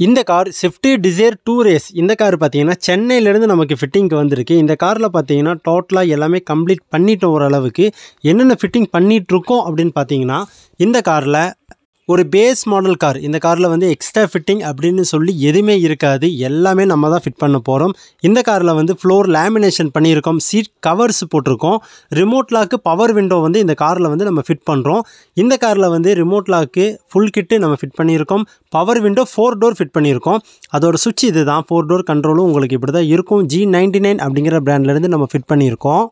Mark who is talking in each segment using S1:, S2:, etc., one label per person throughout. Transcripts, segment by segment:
S1: இந்த car Swift desire 2 race. இந்த car பார்த்தீங்கன்னா சென்னையிலேருந்து நமக்கு ஃபிட்டிங்க்கு வந்திருக்கு. இந்த காரில் பார்த்தீங்கன்னா டோட்டலாக எல்லாமே கம்ப்ளீட் பண்ணிட்டோம் ஓரளவுக்கு. என்னென்ன ஃபிட்டிங் பண்ணிகிட்ருக்கோம் அப்படின்னு பார்த்தீங்கன்னா, இந்த காரில் ஒரு பேஸ் மாடல் கார். இந்த காரில் வந்து எக்ஸ்ட்ரா ஃபிட்டிங் அப்படின்னு சொல்லி எதுவுமே இருக்காது. எல்லாமே நம்ம தான் ஃபிட் பண்ண போகிறோம். இந்த காரில் வந்து ஃப்ளோர் லேமினேஷன் பண்ணியிருக்கோம். சீட் கவர்ஸ் போட்டிருக்கோம். ரிமோட் லாக்கு பவர் விண்டோ வந்து இந்த காரில் வந்து நம்ம ஃபிட் பண்ணுறோம். இந்த காரில் வந்து ரிமோட் லாக்கு ஃபுல் கிட்டு நம்ம ஃபிட் பண்ணியிருக்கோம். பவர் விண்டோ 4 டோர் ஃபிட் பண்ணியிருக்கோம். அதோட சுவிட்ச் இது தான். 4 டோர் கண்ட்ரோலும் உங்களுக்கு இப்படி தான் இருக்கும். G99 அப்படிங்கிற பிராண்ட்லேருந்து நம்ம ஃபிட் பண்ணியிருக்கோம்.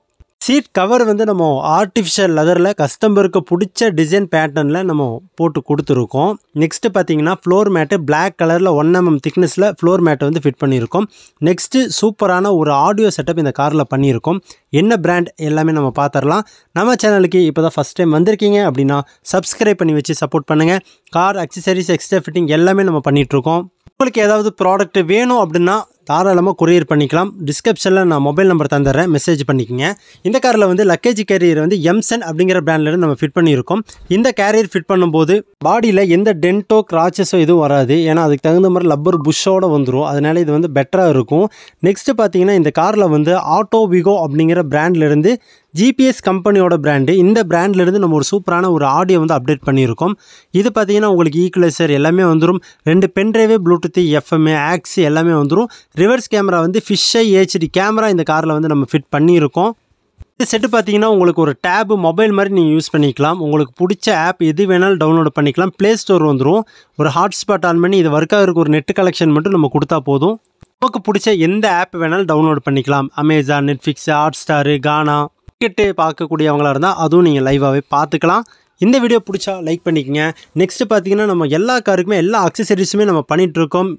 S1: சீட் கவர் வந்து நம்ம ஆர்டிஃபிஷியல் லெதரில் கஸ்டமருக்கு பிடிச்ச டிசைன் பேட்டர்னில் நம்ம போட்டு கொடுத்துருக்கோம். நெக்ஸ்ட்டு பார்த்தீங்கன்னா ஃப்ளோர் மேட்டு பிளாக் கலரில் 1 mm திக்னஸில் ஃப்ளோர் மேட்டை வந்து ஃபிட் பண்ணியிருக்கோம். நெக்ஸ்ட்டு சூப்பரான ஒரு ஆடியோ செட்டப் இந்த காரில் பண்ணியிருக்கோம். என்ன பிராண்ட் எல்லாமே நம்ம பார்த்துடலாம். நம்ம சேனலுக்கு இப்போ தான் ஃபஸ்ட் டைம் வந்திருக்கீங்க அப்படின்னா சப்ஸ்கிரைப் பண்ணி வச்சு சப்போர்ட் பண்ணுங்கள். கார் அக்சசரிஸ் எக்ஸ்ட்ரா ஃபிட்டிங் எல்லாமே நம்ம பண்ணிகிட்ருக்கோம். உங்களுக்கு ஏதாவது ப்ராடக்ட் வேணும் அப்படின்னா தாராளமாக கொரியர் பண்ணிக்கலாம். டிஸ்கிரிப்ஷனில் நான் மொபைல் நம்பர் தந்துடுறேன், மெசேஜ் பண்ணிக்கோங்க. இந்த காரில் வந்து லக்கேஜ் கேரியர் வந்து எம்சன் அப்படிங்கிற பிராண்ட்லேருந்து நம்ம ஃபிட் பண்ணியிருக்கோம். இந்த கேரியர் ஃபிட் பண்ணும்போது பாடியில் எந்த டென்ட்டோ கிராச்சஸோ எதுவும் வராது. ஏன்னா அதுக்கு தகுந்த மாதிரி லப்பர் புஷ்ஷோடு வந்துடும். அதனால் இது வந்து பெட்டராக இருக்கும். நெக்ஸ்ட்டு பார்த்தீங்கன்னா இந்த காரில் வந்து ஆட்டோ விகோ அப்படிங்கிற பிராண்ட்லேருந்து ஜிபிஎஸ் கம்பெனியோட பிராண்டு. இந்த பிராண்ட்லேருந்து நம்ம ஒரு சூப்பரான ஒரு ஆடியோ வந்து அப்டேட் பண்ணியிருக்கோம். இது பார்த்தீங்கன்னா உங்களுக்கு ஈக்குவலைசர் எல்லாமே வந்துடும். 2 பென்ட்ரைவு, ப்ளூடூத், எஃப்எம், ஆக்ஸ் எல்லாமே வந்துடும். ரிவர்ஸ் கேமரா வந்து ஃபிஷ்ஷை HD கேமரா இந்த காரில் வந்து நம்ம ஃபிட் பண்ணியிருக்கோம். இந்த செட்டு பார்த்தீங்கன்னா உங்களுக்கு ஒரு டேபு மொபைல் மாதிரி நீங்கள் யூஸ் பண்ணிக்கலாம். உங்களுக்கு பிடிச்ச ஆப் எது வேணாலும் டவுன்லோட் பண்ணிக்கலாம். ப்ளே ஸ்டோர் வந்துடும். ஒரு ஹாட்ஸ்பாட் ஆன் பண்ணி இது ஒர்க் ஆகிறதுக்கு ஒரு நெட் கலெக்ஷன் மட்டும் நம்ம கொடுத்தா போதும். நமக்கு பிடிச்ச எந்த ஆப் வேணாலும் டவுன்லோட் பண்ணிக்கலாம். அமேசான், நெட்ஃப்ளிக்ஸ், ஹாட்ஸ்டாரு, கானா டிக்கெட்டு பார்க்கக்கூடியவங்களாக இருந்தால் அதுவும் நீங்கள் லைவாகவே பார்த்துக்கலாம். இந்த வீடியோ பிடிச்சா லைக் பண்ணிக்கங்க. நெக்ஸ்ட்டு பார்த்தீங்கன்னா நம்ம எல்லா காருக்குமே எல்லா அக்சசரிஸுமே நம்ம பண்ணிகிட்ருக்கோம்.